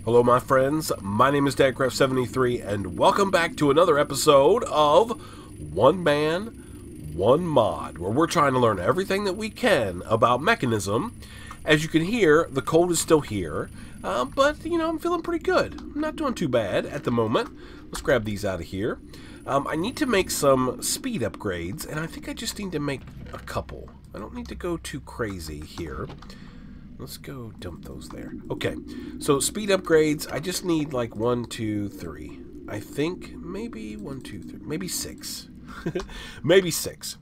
Hello my friends, my name is DadCraft73 and welcome back to another episode of One Man, One Mod, where we're trying to learn everything that we can about Mekanism. As you can hear, the cold is still here, but you know, I'm feeling pretty good. I'm not doing too bad at the moment. Let's grab these out of here. I need to make some speed upgrades, and I think I just need to make a couple. I don't need to go too crazy here. Let's go dump those there. Okay, so speed upgrades, I just need like 1, 2, 3. I think maybe 1, 2, 3, maybe 6. Maybe 6.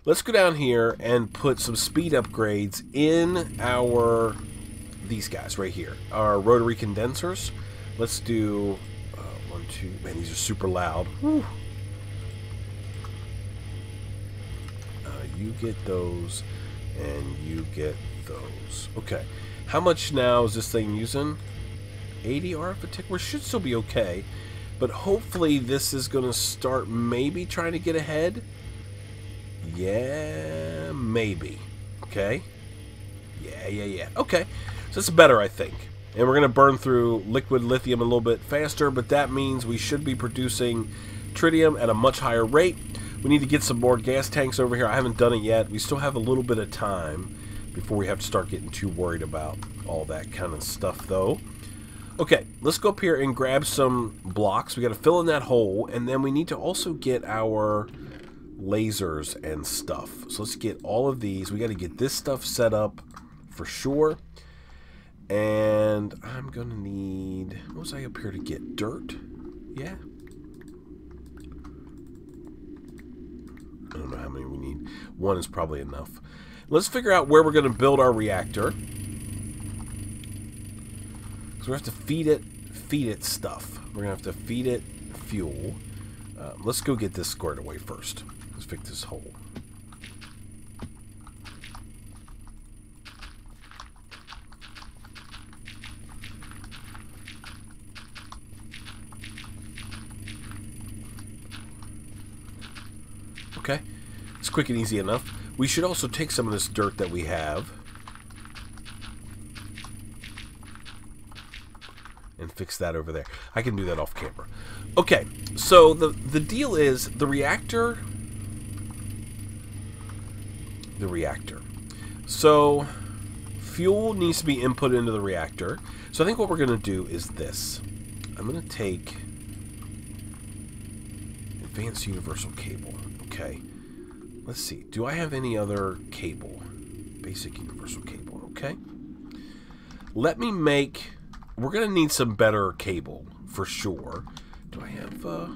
Let's go down here and put some speed upgrades in these guys right here, our rotary condensers. Let's do 1, 2, man, these are super loud. Whew. You get those, and you get those. Okay, how much now is this thing using? 80 RF a tick. We should still be okay, but hopefully this is going to start maybe trying to get ahead. Yeah, maybe. Okay. Yeah. Okay, so that's better, I think. And we're going to burn through liquid lithium a little bit faster, but that means we should be producing tritium at a much higher rate. We need to get some more gas tanks over here. I haven't done it yet. We still have a little bit of time before we have to start getting too worried about all that kind of stuff, though. Okay, let's go up here and grab some blocks. We got to fill in that hole, and then we need to also get our lasers and stuff. So let's get all of these. We got to get this stuff set up for sure. And I'm going to need... What was I up here to get? Dirt? Yeah. I don't know how many we need. 1 is probably enough. Let's figure out where we're going to build our reactor. So we have to feed it stuff. We're going to have to feed it fuel. Let's go get this squared away first. Let's fix this hole. Okay, it's quick and easy enough. We should also take some of this dirt that we have and fix that over there. I can do that off camera. Okay, so the deal is the reactor. So fuel needs to be input into the reactor. So I think what we're going to do is this. I'm going to take advanced universal cable. Okay, let's see. Do I have any other cable? Basic universal cable. Okay. Let me make... We're going to need some better cable for sure. Do I have... I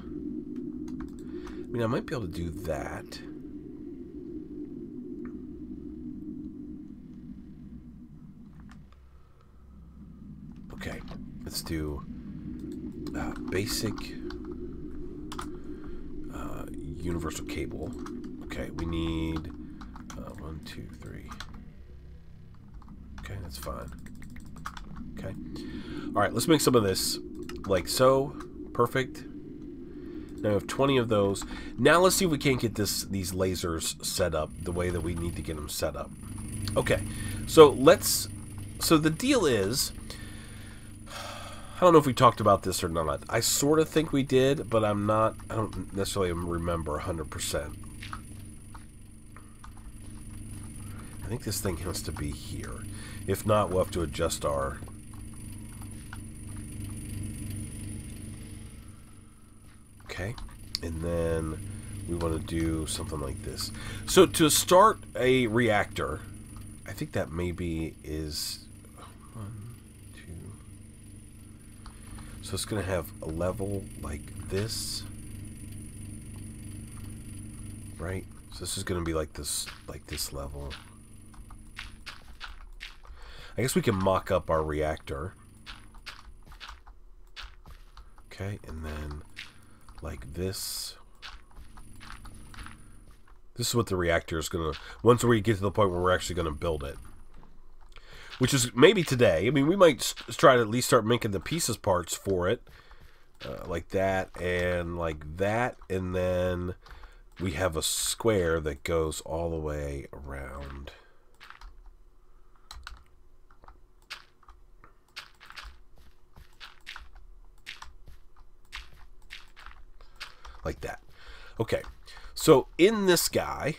mean, I might be able to do that. Okay, let's do basic... universal cable. Okay, we need 1, 2, 3. Okay, that's fine. Okay. Alright, let's make some of this like so. Perfect. Now we have 20 of those. Now let's see if we can't get these lasers set up the way that we need to get them set up. Okay, so the deal is, I don't know if we talked about this or not. I sort of think we did, but I don't necessarily remember 100%. I think this thing has to be here. If not, we'll have to adjust our... Okay, and then we want to do something like this. So to start a reactor, I think that maybe is... So it's going to have a level like this, right? So this is going to be like this level. I guess we can mock up our reactor. Okay, and then like this. This is what the reactor is going to, once we get to the point where we're actually going to build it. Which is maybe today. I mean, we might try to at least start making the pieces parts for it. Like that and like that. And then we have a square that goes all the way around. like that. Okay, so in this guy,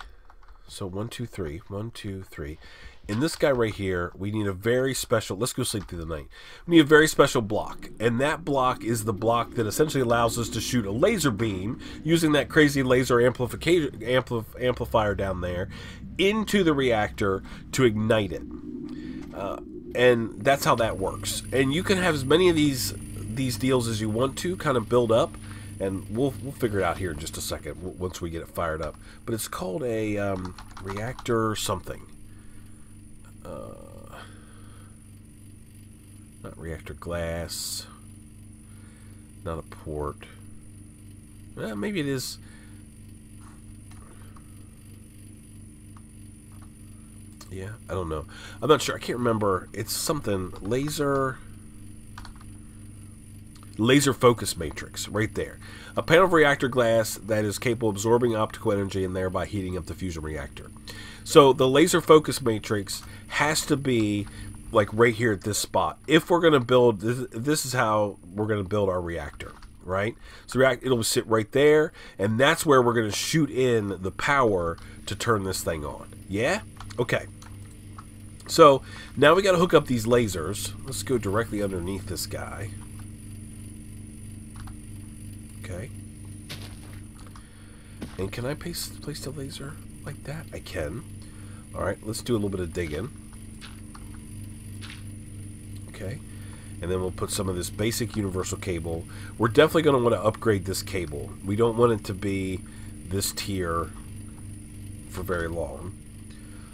so 1, 2, 3, 1, 2, 3. In this guy right here, we need a very special, let's go sleep through the night. We need a very special block, and that block is the block that essentially allows us to shoot a laser beam using that crazy laser amplifier down there into the reactor to ignite it. And that's how that works. And you can have as many of these deals as you want to kind of build up, and we'll figure it out here in just a second once we get it fired up. But it's called a reactor something. Not reactor glass, not a port. Maybe it is. Yeah, I don't know. I'm not sure. I can't remember. It's something laser focus matrix right there. A panel of reactor glass that is capable of absorbing optical energy and thereby heating up the fusion reactor. So the laser focus matrix has to be like right here at this spot. If we're going to build, this is how we're going to build our reactor, right? So it'll sit right there, and that's where we're going to shoot in the power to turn this thing on. Yeah? Okay. So now we got to hook up these lasers. Let's go directly underneath this guy. Okay. And can I place the laser like that? I can. Alright, let's do a little bit of digging. Okay. And then we'll put some of this basic universal cable. We're definitely going to want to upgrade this cable. We don't want it to be this tier for very long.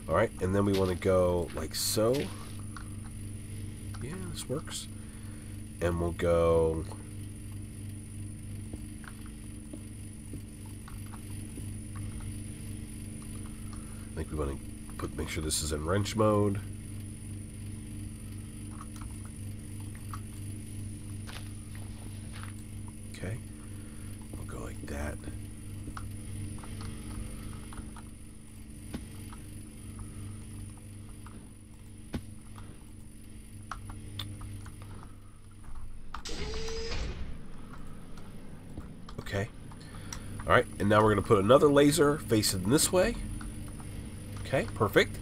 Alright, and then we want to go like so. Yeah, this works. And we'll go... I think we want to make sure this is in wrench mode. Okay. We'll go like that. Okay. Alright, and now we're going to put another laser facing this way. Okay, perfect.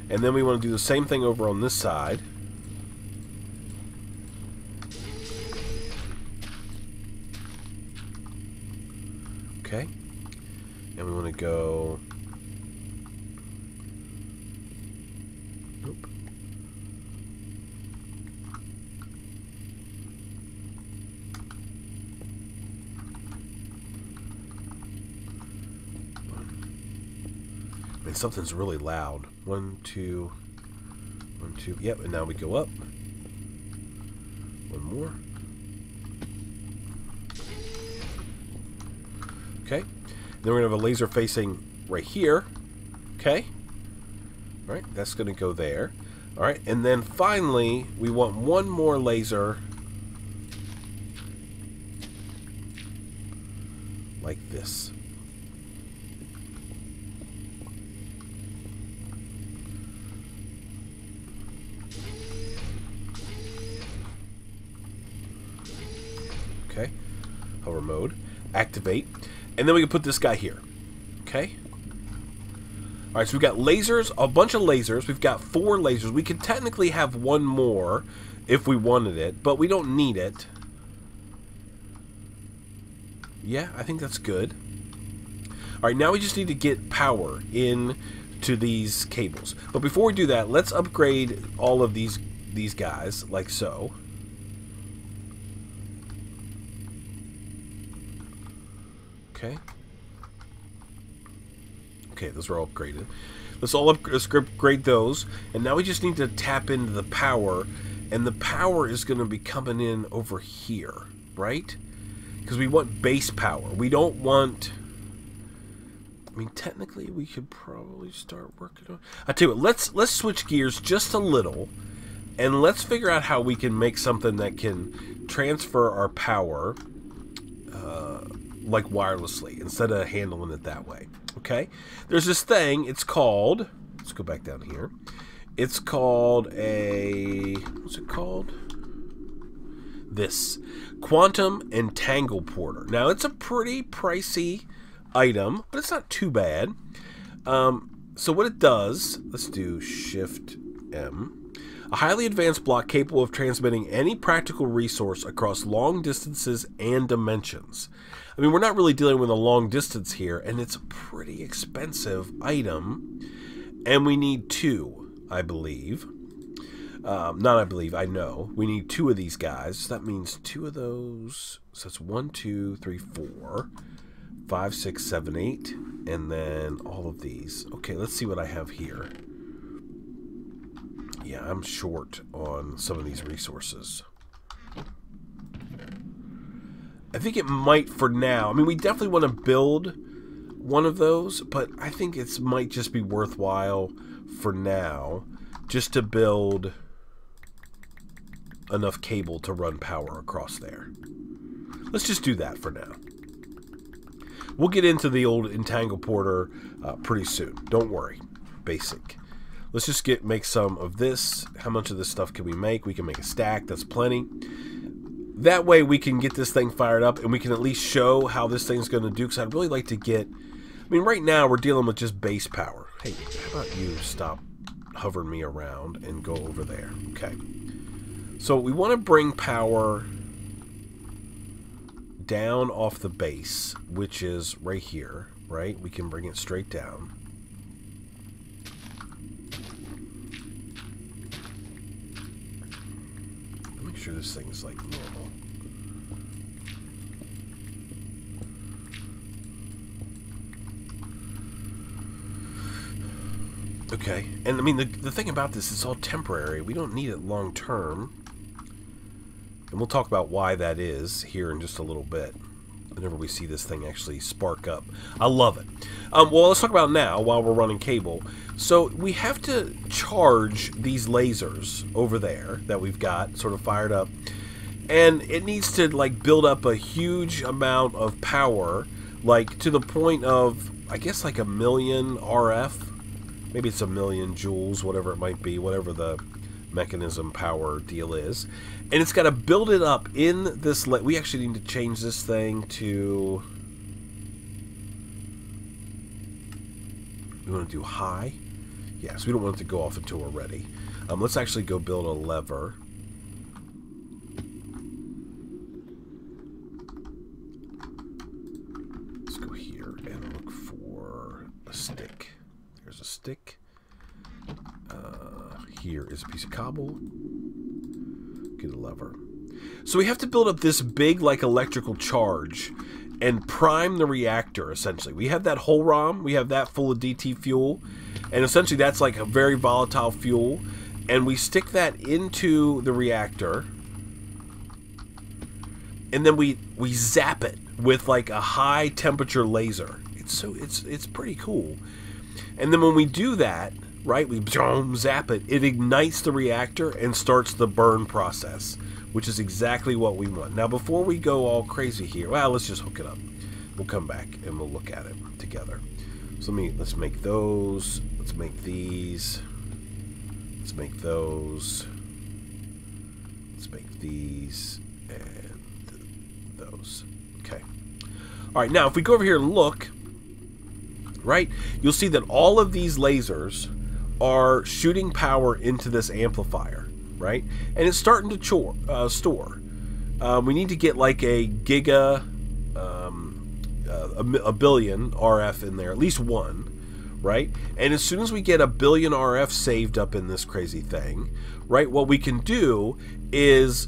And then we want to do the same thing over on this side. Okay. And we want to go... Nope. And something's really loud. 1, 2, 1, 2. Yep, and now we go up. One more. Okay. Then we're going to have a laser facing right here. Okay. All right, that's going to go there. All right, and then finally, we want one more laser like this. Okay, hover mode, activate, and then we can put this guy here. Okay. All right, so we've got lasers, a bunch of lasers. We've got 4 lasers. We could technically have one more if we wanted it, but we don't need it. Yeah, I think that's good. All right, now we just need to get power in to these cables. But before we do that, let's upgrade all of these guys like so. Okay. Okay, those are all upgraded. Let's upgrade those, and now we just need to tap into the power, and the power is going to be coming in over here, right? Because we want base power. We don't want... I mean, technically, we could probably start working on... I tell you what, let's switch gears just a little, and let's figure out how we can make something that can transfer our power like wirelessly instead of handling it that way. Okay, there's this thing, it's called, let's go back down here, it's called a, what's it called? this quantum entangle porter. Now, it's a pretty pricey item, but it's not too bad. So what it does, let's do Shift M. A highly advanced block capable of transmitting any practical resource across long distances and dimensions. I mean, we're not really dealing with a long distance here, and it's a pretty expensive item. And we need 2, I believe. Not I believe, I know. We need 2 of these guys. So that means 2 of those. So it's 1, 2, 3, 4, 5, 6, 7, 8. And then all of these. Okay, let's see what I have here. Yeah, I'm short on some of these resources. I think it might for now. I mean, we definitely want to build one of those, but I think it might just be worthwhile for now just to build enough cable to run power across there. Let's just do that for now. We'll get into the old entangle porter pretty soon. Don't worry. Basic. Let's just make some of this. How much of this stuff can we make? We can make a stack. That's plenty. That way we can get this thing fired up and we can at least show how this thing's going to do, because I'd really like to get... I mean, right now we're dealing with just base power. Hey, how about you stop hovering me around and go over there? Okay. So we want to bring power down off the base, which is right here, right? We can bring it straight down. Make sure this thing is like normal. Okay, and I mean the thing about this is it's all temporary. We don't need it long term. And we'll talk about why that is here in just a little bit, whenever we see this thing actually spark up. I love it. Well, let's talk about now while we're running cable. So we have to charge these lasers over there that we've got sort of fired up. And it needs to like build up a huge amount of power, like to the point of, I guess, like 1,000,000 RF. Maybe it's 1,000,000 joules, whatever it might be, whatever the mechanism power deal is. And it's got to build it up in this... We actually need to change this thing to... We want to do high? Yes, we don't want it to go off until we're ready. Let's actually go build a lever. Let's go here and look for a stick. There's a stick. Here is a piece of cobble. Get a lever. So we have to build up this big, like, electrical charge and prime the reactor, essentially. We have that whole ROM. We have that full of DT fuel. And essentially that's like a very volatile fuel. And we stick that into the reactor. And then we zap it with like a high temperature laser. It's pretty cool. And then when we do that, right, we zap it, it ignites the reactor and starts the burn process, which is exactly what we want. Now, before we go all crazy here, well, let's just hook it up. We'll come back and we'll look at it together. So let's make those. Let's make these. Let's make those. Let's make these and those. Okay. All right, now if we go over here and look, right, you'll see that all of these lasers are shooting power into this amplifier, right? And it's starting to store. We need to get like a giga, a billion RF in there, at least one, right? And as soon as we get 1 billion RF saved up in this crazy thing, right, what we can do is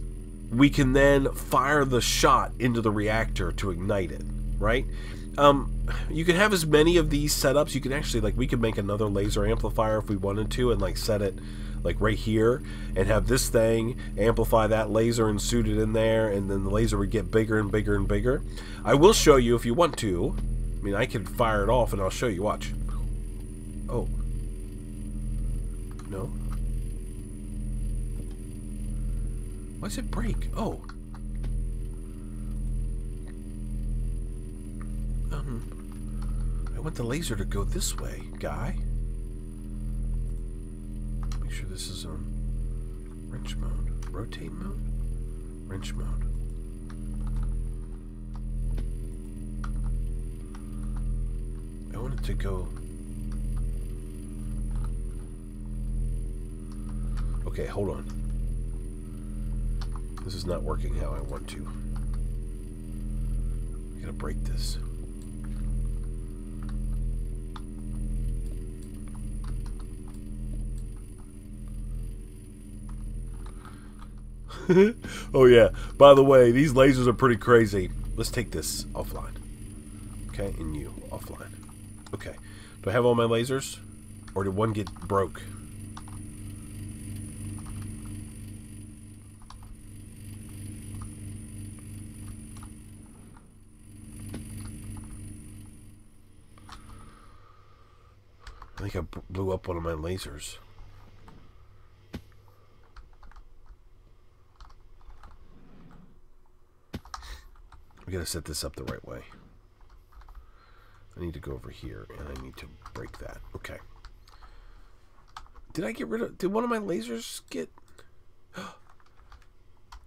we can then fire the shot into the reactor to ignite it, right? You can have as many of these setups. You can actually, like, we could make another laser amplifier if we wanted to and like set it like right here and have this thing amplify that laser and shoot it in there, and then the laser would get bigger and bigger and bigger. I will show you if you want to. I mean, I could fire it off and I'll show you. Watch. Oh. No. Why does it break? Oh. I want the laser to go this way, guy. Make sure this is on wrench mode. Rotate mode? Wrench mode. I want it to go... Okay, hold on. This is not working how I want to. I gotta break this. Oh yeah, by the way, these lasers are pretty crazy. Let's take this offline. Okay, and you offline. Okay, do I have all my lasers? Or did one get broke? I think I blew up one of my lasers. We gotta set this up the right way. I need to go over here and I need to break that. Okay. Did I get rid of... Did one of my lasers get...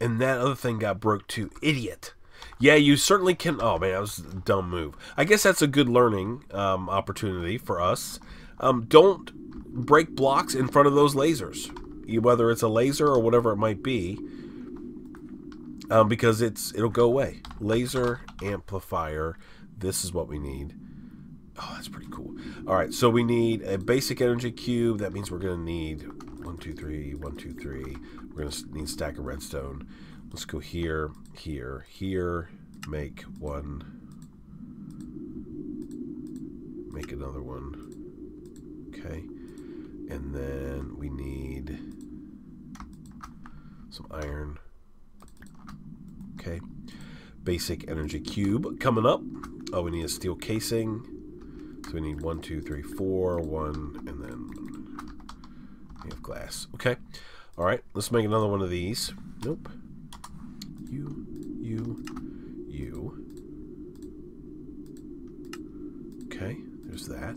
And that other thing got broke too. Idiot. Yeah, you certainly can... Oh man, that was a dumb move. I guess that's a good learning opportunity for us. Don't break blocks in front of those lasers. Whether it's a laser or whatever it might be. Because it'll go away. Laser amplifier. This is what we need. Oh, that's pretty cool. Alright, so we need a basic energy cube. That means we're going to need 1, 2, 3, 1, 2, 3. We're going to need a stack of redstone. Let's go here, here, here. Make one. Make another one. Okay. And then we need some iron. Okay. Basic energy cube coming up. Oh, we need a steel casing. So we need 1, 2, 3, 4, 1, and then we have glass. Okay. All right. Let's make another one of these. Nope. You. Okay. There's that.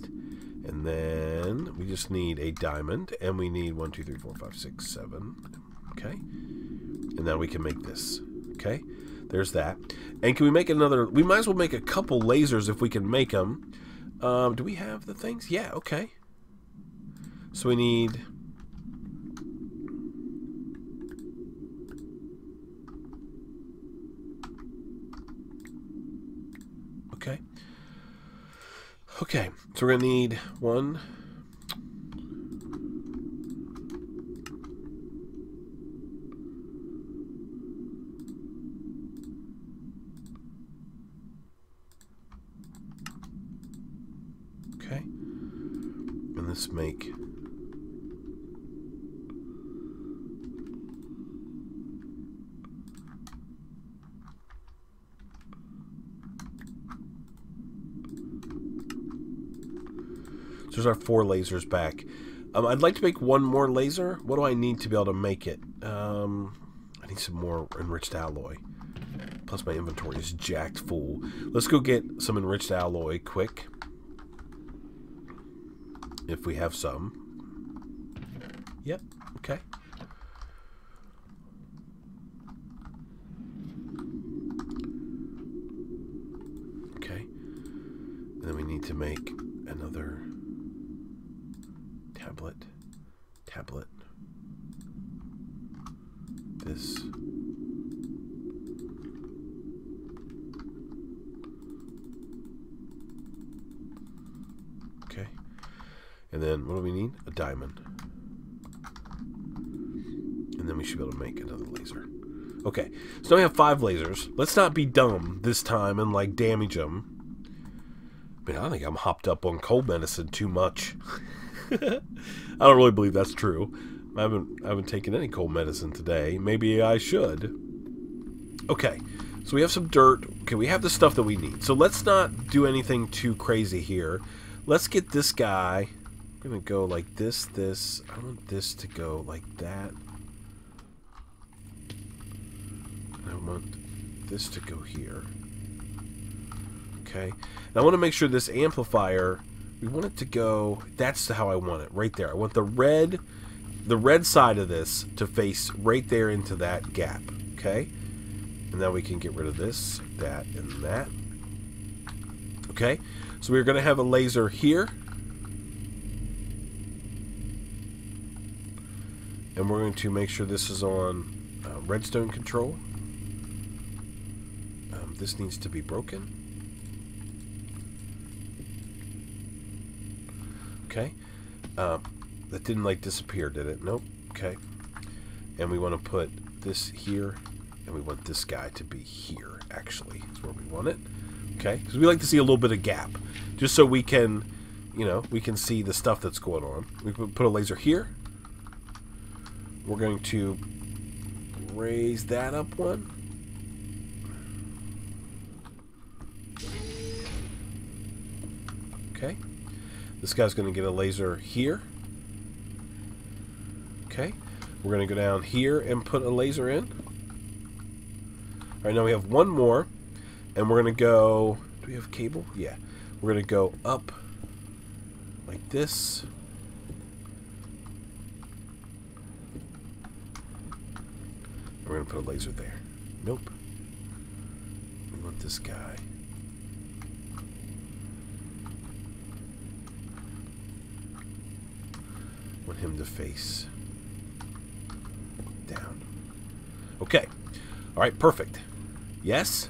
And then we just need a diamond, and we need 1, 2, 3, 4, 5, 6, 7. Okay. And now we can make this. Okay. There's that. And can we make another... We might as well make a couple lasers if we can make them. Do we have the things? Yeah, okay. So we need... Okay. Okay. So we're going to need 1... Okay. And let's make... So there's our 4 lasers back. I'd like to make one more laser. What do I need to be able to make it? I need some more enriched alloy. Plus my inventory is jacked full. Let's go get some enriched alloy quick. If we have some. Yep, okay. Okay. And then we need to make another tablet. This. Okay. And then, what do we need? A diamond. And then we should be able to make another laser. Okay, so now we have 5 lasers. Let's not be dumb this time and, like, damage them. I mean, I think I'm hopped up on cold medicine too much. I don't really believe that's true. I haven't taken any cold medicine today. Maybe I should. Okay, so we have some dirt. Okay, we have the stuff that we need. So let's not do anything too crazy here. Let's get this guy... I'm going to go like this. I want this to go like that. And I want this to go here. Okay. And I want to make sure this amplifier, we want it to go, that's how I want it, right there. I want the red side of this to face right there into that gap. Okay. And now we can get rid of this, that, and that. Okay, so we're going to have a laser here. And we're going to make sure this is on redstone control. This needs to be broken. Okay. That didn't like disappear, did it? Nope. Okay. And we want to put this here, and we want this guy to be here, actually. That's where we want it. Okay. Because we like to see a little bit of gap, just so we can, you know, we can see the stuff that's going on. We can put a laser here. We're going to raise that up one. Okay. This guy's going to get a laser here. Okay. We're going to go down here and put a laser in. All right, now we have one more. And we're going to go... Do we have cable? Yeah. We're going to go up like this. We're going to put a laser there. Nope. We want this guy. Want him to face down. Okay. All right, perfect. Yes?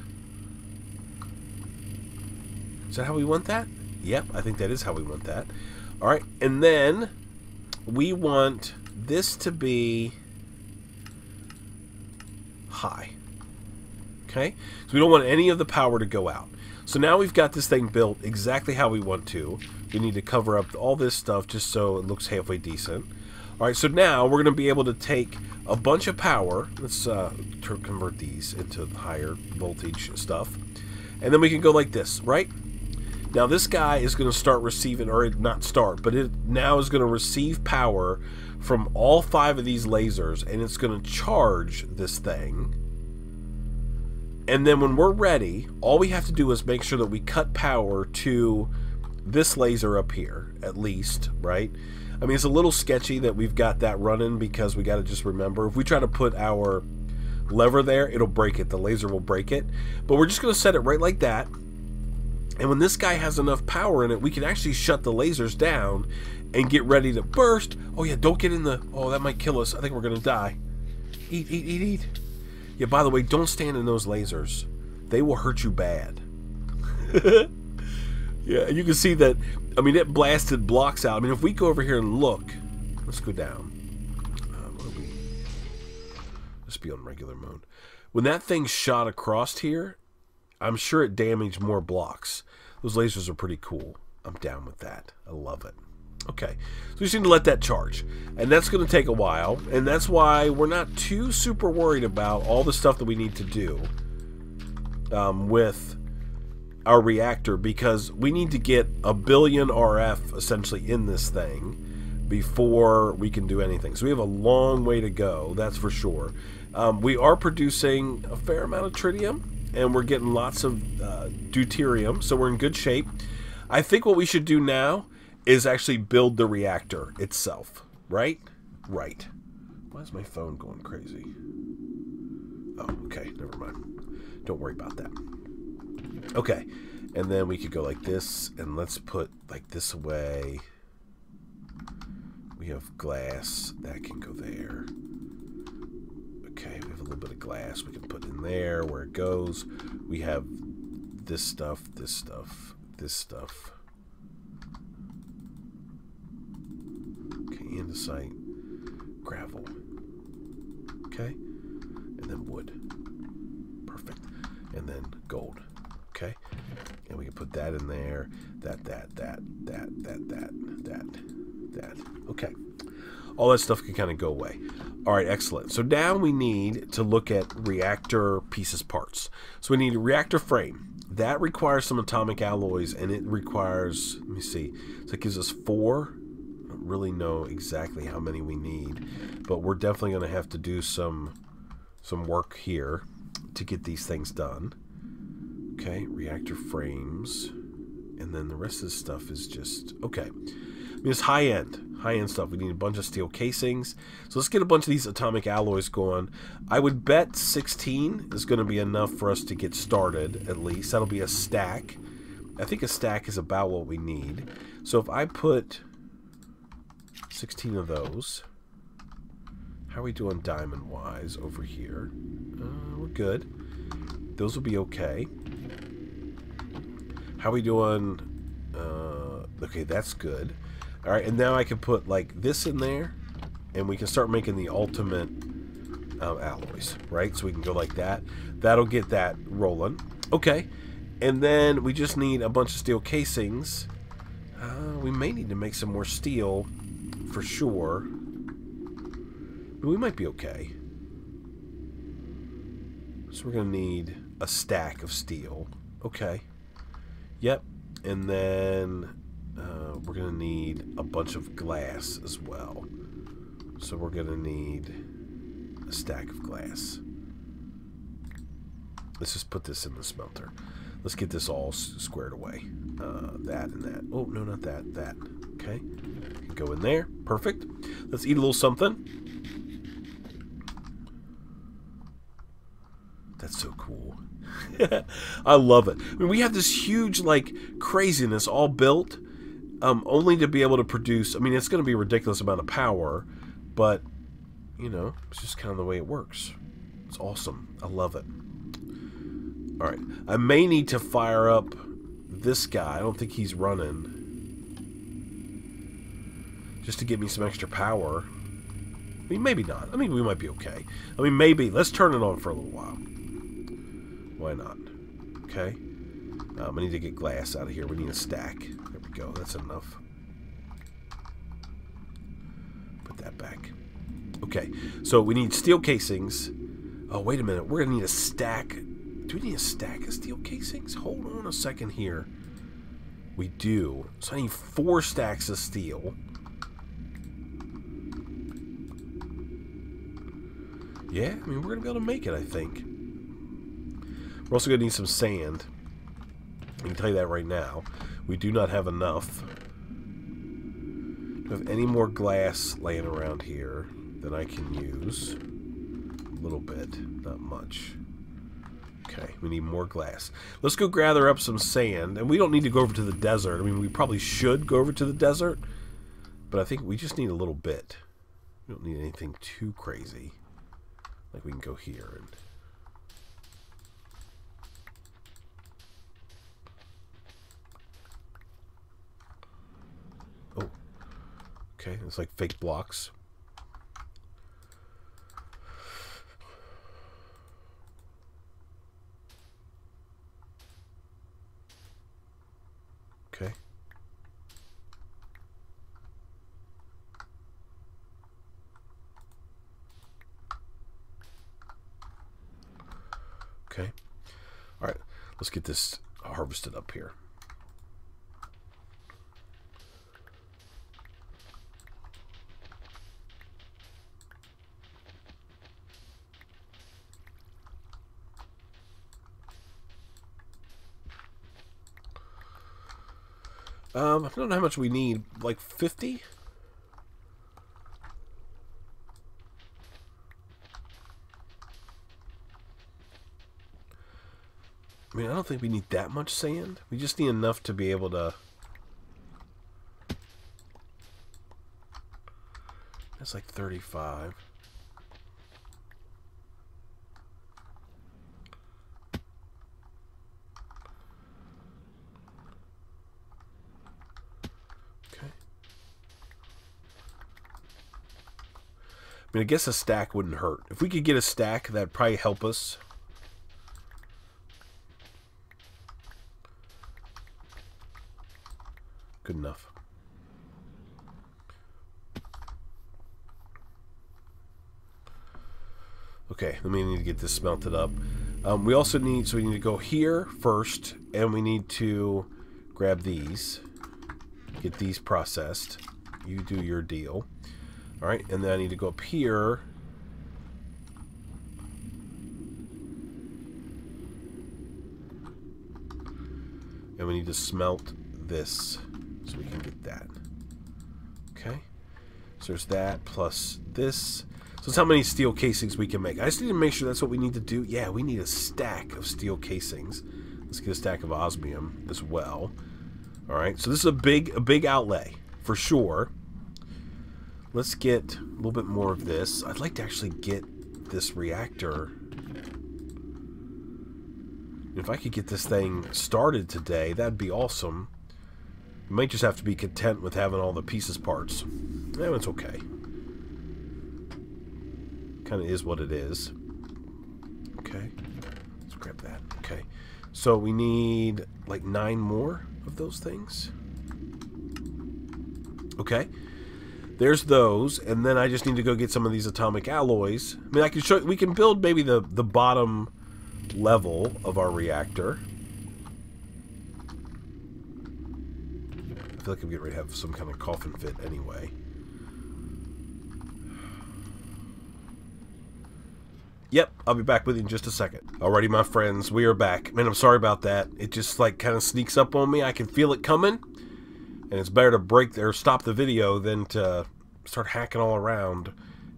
Is that how we want that? Yep, I think that is how we want that. All right, and then we want this to be high. Okay? So we don't want any of the power to go out. So now we've got this thing built exactly how we want to. We need to cover up all this stuff just so it looks halfway decent. All right, so now we're going to be able to take a bunch of power. Let's convert these into higher voltage stuff. And then we can go like this, right? Now this guy is going to start receiving, or not start, but it now is going to receive power from all 5 of these lasers, and it's going to charge this thing. And then when we're ready, all we have to do is make sure that we cut power to this laser up here, at least, right? I mean, it's a little sketchy that we've got that running, because we got to just remember, if we try to put our lever there, it'll break it. The laser will break it. But we're just going to set it right like that. And when this guy has enough power in it, we can actually shut the lasers down and get ready to burst. Oh, yeah, don't get in the... Oh, that might kill us. I think we're going to die. Eat, eat, eat, eat. Yeah, by the way, don't stand in those lasers. They will hurt you bad. Yeah, you can see that, I mean, it blasted blocks out. I mean, if we go over here and look, let's go down. Let's be on regular mode. When that thing shot across here, I'm sure it damaged more blocks. Those lasers are pretty cool. I'm down with that. I love it. Okay, so we just need to let that charge. And that's going to take a while, and that's why we're not too super worried about all the stuff that we need to do with our reactor, because we need to get 1 billion RF essentially in this thing before we can do anything. So we have a long way to go, that's for sure. We are producing a fair amount of tritium, and we're getting lots of deuterium, so we're in good shape. I think what we should do now is actually build the reactor itself, right? Right. Why is my phone going crazy? Oh, okay, never mind. Don't worry about that. Okay, and then we could go like this, and let's put like this away. We have glass, that can go there. Okay, we have a little bit of glass we can put in there where it goes. We have this stuff, this stuff, this stuff. Okay, andesite, gravel. Okay, and then wood. Perfect. And then gold. Okay, and we can put that in there. That. Okay, all that stuff can kind of go away. All right, excellent. So now we need to look at reactor pieces parts. So we need a reactor frame. That requires some atomic alloys, and it requires, let me see, so it gives us 4. I don't really know exactly how many we need, but we're definitely going to have to do some work here to get these things done. Okay, reactor frames, and then the rest of this stuff is just, okay. mean, it's high-end stuff. We need a bunch of steel casings. So let's get a bunch of these atomic alloys going. I would bet 16 is going to be enough for us to get started, at least. That'll be a stack. I think a stack is about what we need. So if I put 16 of those, how are we doing diamond-wise over here? We're good. Those will be okay. How are we doing? Okay, that's good. Alright, and now I can put like this in there, and we can start making the ultimate alloys, right? So we can go like that. That'll get that rolling. Okay, and then we just need a bunch of steel casings. We may need to make some more steel for sure. But we might be okay. So we're going to need a stack of steel. Okay. Yep. And then we're going to need a bunch of glass as well. So we're going to need a stack of glass. Let's just put this in the smelter. Let's get this all squared away. That and that. Oh, no, not that. That. Okay. Go in there. Perfect. Let's eat a little something. That's so cool. I love it. I mean, we have this huge, like, craziness all built only to be able to produce. I mean, it's going to be a ridiculous amount of power, but, you know, it's just kind of the way it works. It's awesome. I love it. All right. I may need to fire up this guy. I don't think he's running. Just to give me some extra power. I mean, maybe not. I mean, we might be okay. I mean, maybe. Let's turn it on for a little while. Why not? Okay. I need to get glass out of here. We need a stack. There we go. That's enough. Put that back. Okay. So we need steel casings. Oh, wait a minute. We're going to need a stack. Do we need a stack of steel casings? Hold on a second here. We do. So I need 4 stacks of steel. Yeah, I mean, we're going to be able to make it, I think. We're also going to need some sand. I can tell you that right now. We do not have enough. Do we have any more glass laying around here that I can use? A little bit, not much. Okay, we need more glass. Let's go gather up some sand. And we don't need to go over to the desert. I mean, we probably should go over to the desert. But I think we just need a little bit. We don't need anything too crazy. Like we can go here and... Oh. Okay, it's like fake blocks. Okay. Okay. All right. Let's get this harvested up here. I don't know how much we need. Like 50? I mean, I don't think we need that much sand. We just need enough to be able to... That's like 35. Okay. I mean, I guess a stack wouldn't hurt. If we could get a stack, that'd probably help us. Good enough. Okay, then we need to get this smelted up. We also need, so we need to go here first, and we need to grab these, get these processed. You do your deal. All right, and then I need to go up here. And we need to smelt this so we can get that. Okay. So there's that plus this. So it's how many steel casings we can make. I just need to make sure that's what we need to do. Yeah, we need a stack of steel casings. Let's get a stack of osmium as well. All right, so this is a big outlay for sure. Let's get a little bit more of this. I'd like to actually get this reactor. If I could get this thing started today, that'd be awesome. You might just have to be content with having all the pieces parts. Yeah, it's okay. Kind of is what it is. Okay. Let's grab that. Okay. So we need like 9 more of those things. Okay. There's those, and then I just need to go get some of these atomic alloys. I mean, I can show. We can build maybe the bottom level of our reactor. I feel like I'm getting ready to have some kind of coffin fit anyway. Yep, I'll be back with you in just a second. Alrighty, my friends, we are back. Man, I'm sorry about that. It just like kind of sneaks up on me. I can feel it coming, and it's better to break or stop the video than to start hacking all around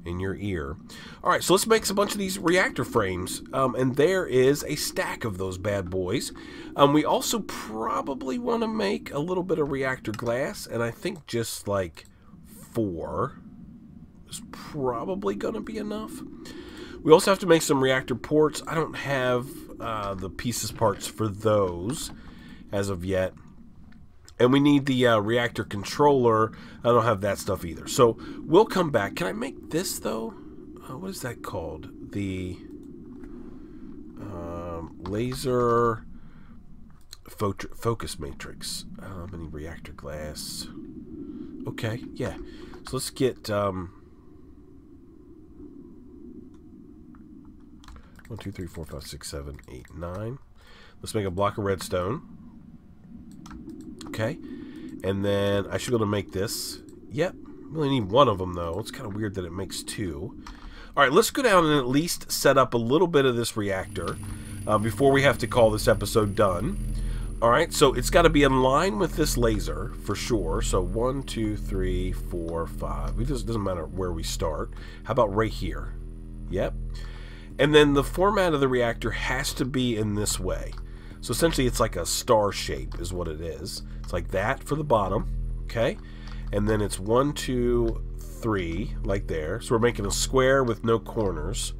in your ear. Alright, so let's make a bunch of these reactor frames, and there is a stack of those bad boys. We also probably want to make a little bit of reactor glass, and I think just like 4 is probably going to be enough. We also have to make some reactor ports. I don't have the pieces parts for those as of yet. And we need the reactor controller. I don't have that stuff either. So we'll come back. Can I make this, though? What is that called? The laser focus matrix. How many reactor glass? Okay, yeah. So let's get... 1, 2, 3, 4, 5, 6, 7, 8, 9. Let's make a block of redstone. Okay. And then I should be able to make this. Yep. We only need 1 of them, though. It's kind of weird that it makes 2. Alright, let's go down and at least set up a little bit of this reactor before we have to call this episode done. Alright, so it's got to be in line with this laser, for sure. So 1, 2, 3, 4, 5. It doesn't matter where we start. How about right here? Yep. And then the format of the reactor has to be in this way. So essentially it's like a star shape is what it is. It's like that for the bottom, okay? And then it's 1, 2, 3, like there. So we're making a square with no corners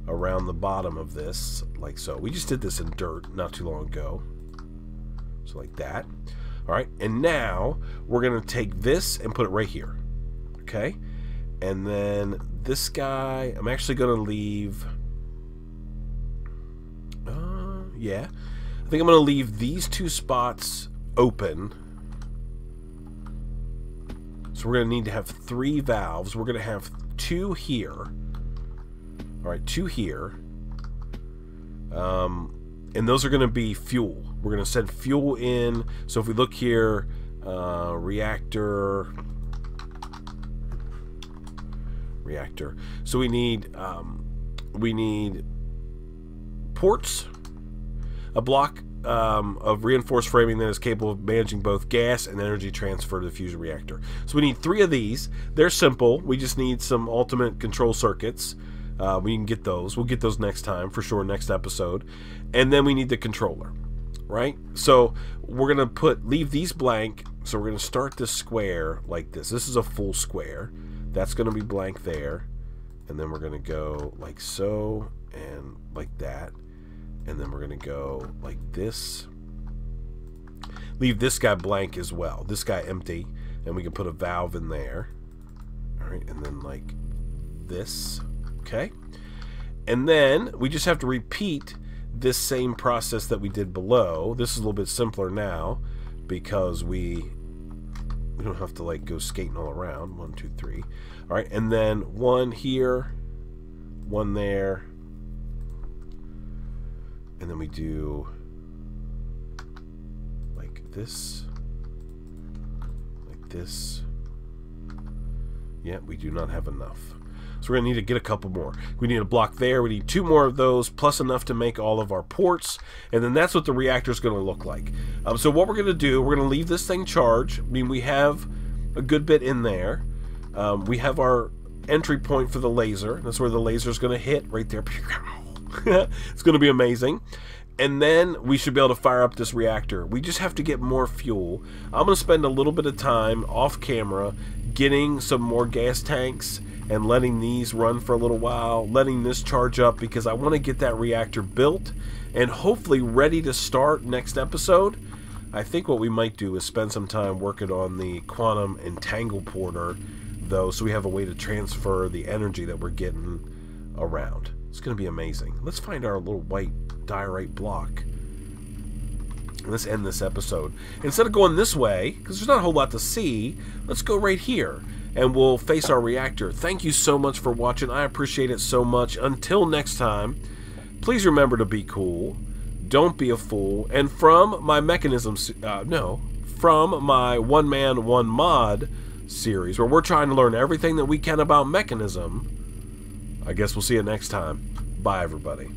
around the bottom of this, like so. We just did this in dirt not too long ago. So like that. All right, and now we're gonna take this and put it right here, okay? And then this guy, I'm actually gonna leave... yeah, I think I'm going to leave these 2 spots open. So we're going to need to have 3 valves. We're going to have 2 here. Alright, 2 here. And those are going to be fuel. We're going to send fuel in. So if we look here, reactor. So we need ports. A block of reinforced framing that is capable of managing both gas and energy transfer to the fusion reactor. So we need 3 of these. They're simple. We just need some ultimate control circuits. We can get those. We'll get those next time, for sure, next episode. And then we need the controller, right? So we're going to leave these blank. So we're going to start this square like this. This is a full square. That's going to be blank there. And then we're going to go like so and like that. And then we're going to go like this. Leave this guy blank as well. This guy empty. And we can put a valve in there. Alright, and then like this. Okay. And then we just have to repeat this same process that we did below. This is a little bit simpler now because we don't have to like go skating all around. 1, 2, 3. Alright, and then 1 here. 1 there. And then we do like this, like this. Yeah, we do not have enough. So we're going to need to get a couple more. We need a block there. We need 2 more of those, plus enough to make all of our ports. And then that's what the reactor is going to look like. So what we're going to do, we're going to leave this thing charged. I mean, we have a good bit in there. We have our entry point for the laser. That's where the laser is going to hit, right there. It's going to be amazing. And then we should be able to fire up this reactor. We just have to get more fuel. I'm going to spend a little bit of time off camera getting some more gas tanks and letting these run for a little while, letting this charge up, because I want to get that reactor built and hopefully ready to start next episode. I think what we might do is spend some time working on the quantum entangle porter, though, so we have a way to transfer the energy that we're getting around. It's going to be amazing. Let's find our little white diorite block. Let's end this episode. Instead of going this way, because there's not a whole lot to see, let's go right here, and we'll face our reactor. Thank you so much for watching. I appreciate it so much. Until next time, please remember to be cool. Don't be a fool. And from my Mekanism, from my One Man, One Mod series, where we're trying to learn everything that we can about Mekanism, I guess we'll see you next time. Bye, everybody.